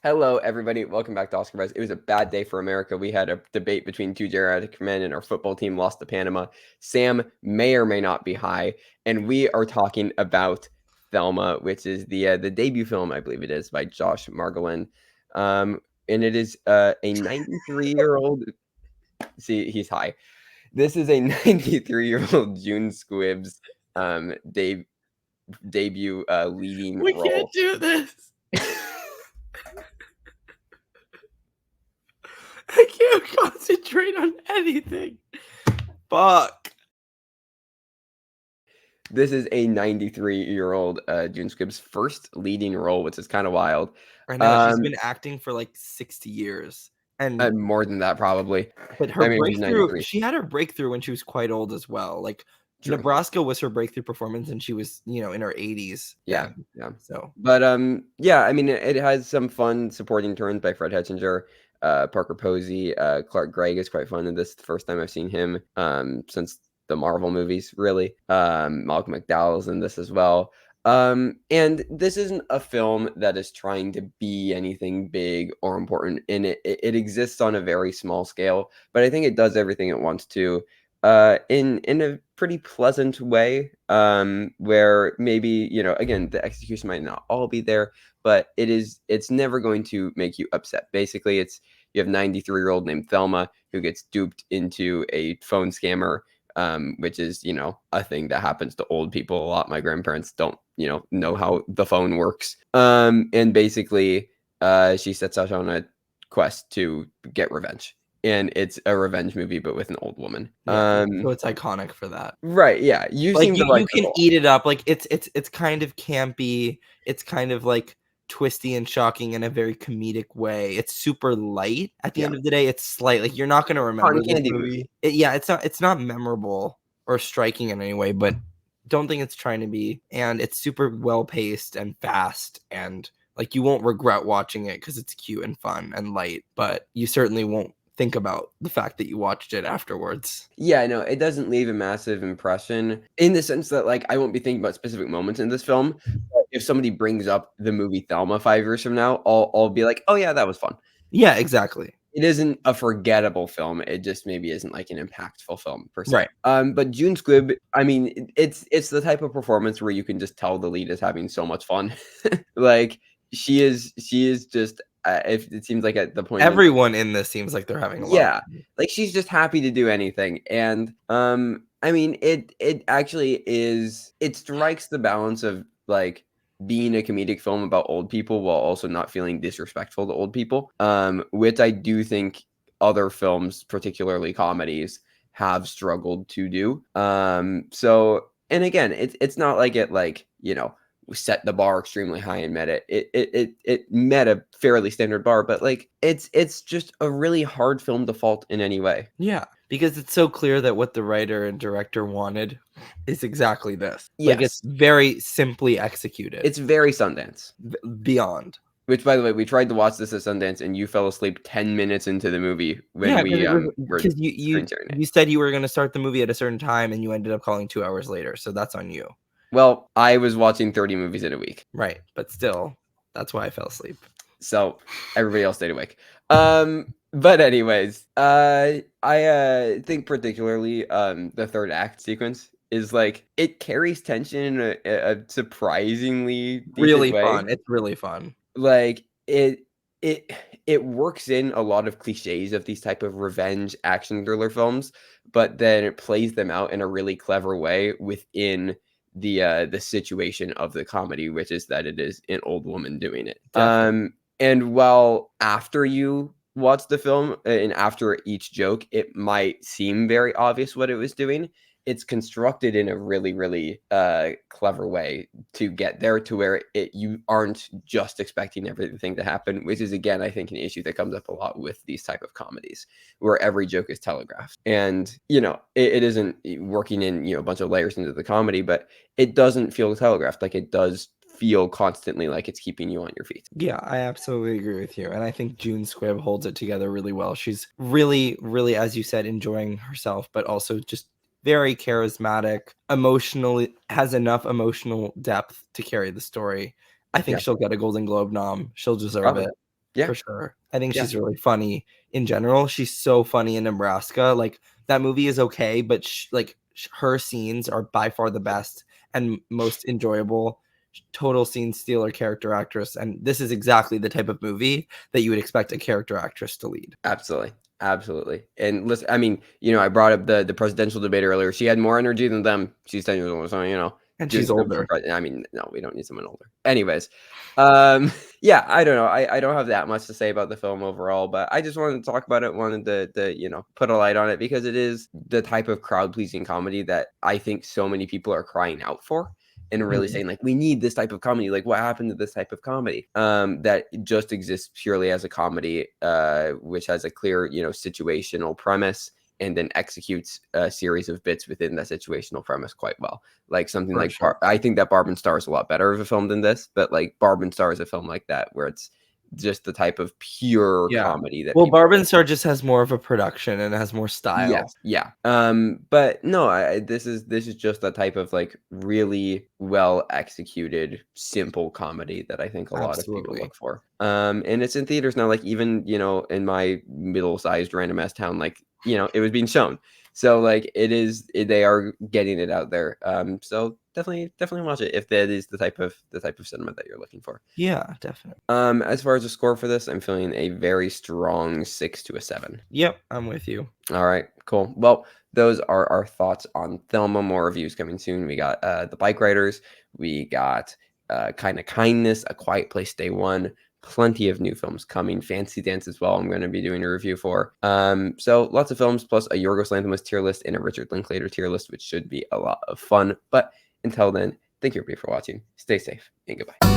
Hello, everybody. Welcome back to Oscar Buzz. It was a bad day for America. We had a debate between two geriatric men, and our football team lost to Panama. Sam may or may not be high, and we are talking about Thelma, which is the debut film, I believe it is, by Josh Margolin. And it is a 93-year-old. See, he's high. This is a 93-year-old June Squibb's debut leading We role. can't do this. I can't concentrate on anything. Fuck. This is a 93-year-old June Squibb's first leading role, which is kind of wild. I know she's been acting for like 60 years. And More than that, probably. but her I mean, she's breakthrough, 93. she had her breakthrough when she was quite old as well. Like True. Nebraska was her breakthrough performance, and she was, in her 80s. Yeah, then. yeah. So, But yeah. I mean, it has some fun supporting turns by Fred Hetchinger, Parker Posey, Clark Gregg is quite fun in this. The first time I've seen him since the Marvel movies, really. Malcolm McDowell's in this as well. And this isn't a film that is trying to be anything big or important, and it exists on a very small scale, but I think it does everything it wants to in a pretty pleasant way, where maybe, again, the execution might not all be there, but it's never going to make you upset. Basically, you have 93-year-old named Thelma who gets duped into a phone scammer, which is, a thing that happens to old people a lot. My grandparents don't, know how the phone works. And basically, she sets out on a quest to get revenge. And it's a revenge movie, but with an old woman. yeah, so it's iconic for that. Right, yeah. You Like seem to you can eat it up. Like it's kind of campy. It's kind of like twisty and shocking in a very comedic way. It's super light. At the end of the day, it's slight. Like you're not gonna remember this movie. It's not memorable or striking in any way, but don't think it's trying to be. And it's super well paced and fast, and like you won't regret watching it because it's cute and fun and light. But you certainly won't think about the fact that you watched it afterwards. Yeah, no, it doesn't leave a massive impression in the sense that, like, I won't be thinking about specific moments in this film. But if somebody brings up the movie Thelma 5 years from now, I'll be like, "Oh, yeah, that was fun." Yeah, exactly. It isn't a forgettable film. It just maybe isn't like an impactful film per se. Right. But June Squibb, I mean, it's the type of performance where you can just tell the lead is having so much fun. Like she is just if it seems like at the point Everyone in this seems like they're having a lot. Yeah, like she's just happy to do anything. And I mean, it actually is. It strikes the balance of like being a comedic film about old people while also not feeling disrespectful to old people, which I do think other films, particularly comedies, have struggled to do. So, and again, it's not like it like, set the bar extremely high and met it. It met a fairly standard bar, but like it's just a really hard film to fault in any way. Yeah, because it's so clear that what the writer and director wanted is exactly this. Yes. Like it's very simply executed. It's very Sundance. Beyond. Which, by the way, we tried to watch this at Sundance, and you fell asleep 10 minutes into the movie when because you said you were going to start the movie at a certain time, and you ended up calling 2 hours later. So that's on you. Well, I was watching 30 movies in a week. Right, but still, that's why I fell asleep. So everybody else stayed awake. But anyways, I think particularly the third act sequence is like it carries tension in a surprisingly really way. fun. It's really fun. Like it works in a lot of cliches of these type of revenge action thriller films, but then it plays them out in a really clever way within the situation of the comedy, which is that it is an old woman doing it. Definitely. And while after you watch the film and after each joke, it might seem very obvious what it was doing. It's constructed in a really, really clever way to get there to where you aren't just expecting everything to happen, which is, again, I think an issue that comes up a lot with these type of comedies where every joke is telegraphed. And, it isn't working in, a bunch of layers into the comedy, but it doesn't feel telegraphed. Like it does feel constantly like it's keeping you on your feet. Yeah, I absolutely agree with you. And I think June Squibb holds it together really well. She's really, really, as you said, enjoying herself, but also just very charismatic, emotionally, has enough emotional depth to carry the story. I think she'll get a Golden Globe nom. She'll deserve it. Yeah. for sure. I think Yeah. she's really funny in general. She's so funny in Nebraska. Like that movie is okay, but her scenes are by far the best and most enjoyable. Total scene stealer character actress, and this is exactly the type of movie that you would expect a character actress to lead. Absolutely. Absolutely. And listen, I mean, I brought up the presidential debate earlier. She had more energy than them. She's 10 years old, so And June she's Squibb for older. president. I mean, no, we don't need someone older. Anyways, yeah, I don't know. I don't have that much to say about the film overall, but I just wanted to talk about it. Wanted to put a light on it because it is the type of crowd pleasing comedy that I think so many people are crying out for. And really saying like, we need this type of comedy. Like, what happened to this type of comedy? That just exists purely as a comedy, which has a clear, situational premise, and then executes a series of bits within that situational premise quite well. Like something For like sure. I think that Barb and Star is a lot better of a film than this, but like Barb and Star is a film like that where it's just the type of pure Yeah. comedy that Well, people. Barb and Star just has more of a production and it has more style. Yes, yeah. But no, this is just a type of like really well executed, simple comedy that I think a lot of people Absolutely. look for. And it's in theaters now. Like even in my middle-sized random ass town, like it was being shown. So like they are getting it out there. So definitely watch it if that is the type of cinema that you're looking for. Yeah, definitely. As far as the score for this, I'm feeling a very strong 6 to a 7. Yep, I'm with you. All right, cool. Well, those are our thoughts on Thelma. More reviews coming soon. We got The Bike Riders. We got Kind of Kindness, A Quiet Place Day One. Plenty of new films coming. Fancy Dance as well. I'm going to be doing a review for. So lots of films, plus a Yorgos Lanthimos tier list and a Richard Linklater tier list, which should be a lot of fun. But until then, thank you everybody for watching. Stay safe and goodbye.